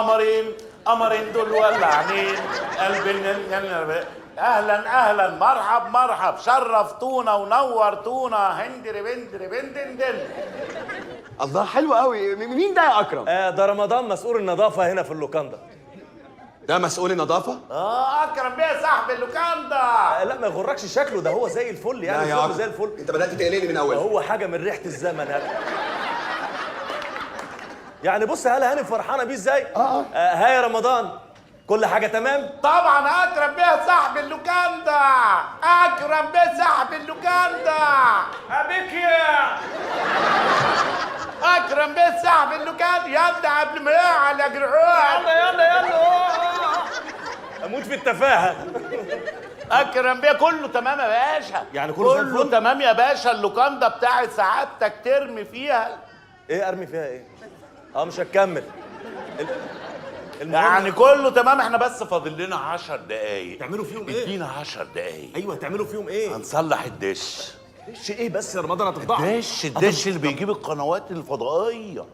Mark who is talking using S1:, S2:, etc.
S1: قمرين قمرين دول ولعانين قلبي. اهلا مرحب شرفتونا ونورتونا هندري بندري بندندن.
S2: الله حلو قوي. مين ده يا اكرم؟
S3: ده رمضان مسؤول النظافه هنا في اللوكاندا.
S2: ده مسؤول النظافه؟
S1: اكرم بيه صاحب اللوكاندا.
S3: لا ما يغركش شكله، ده هو زي الفل يعني.
S2: لا يا
S3: شكله زي الفل.
S2: انت بدات تقلقني من اول.
S3: هو حاجه من ريحه الزمن هذا. يعني بص هلا هاني فرحانه بيه ازاي؟ ها يا رمضان كل حاجه تمام؟
S1: طبعا اكرم بيه صاحب اللوكاندا. اكرم بيه صاحب اللوكاندا. ابيك يا اكرم بيه صاحب اللوكاندا. يلا قبل ما يقع على جرعان.
S3: يلا اموت في التفاهه.
S1: اكرم بيه كله تمام يا باشا.
S3: يعني كله زي
S1: كله
S3: الفل؟
S1: تمام يا باشا. اللوكاندا بتاعت سعادتك ترمي فيها.
S3: ايه ارمي فيها ايه؟ مش هتكمل.
S1: يعني كله تمام. احنا بس فاضل لنا 10 دقايق.
S3: تعملوا فيهم ايه؟
S1: ادينا 10 دقايق.
S3: ايوه تعملوا فيهم ايه؟
S1: هنصلح الدش.
S3: دش ايه بس يا رمضان هتفضحني؟
S1: الدش اللي بيجيب القنوات الفضائيه.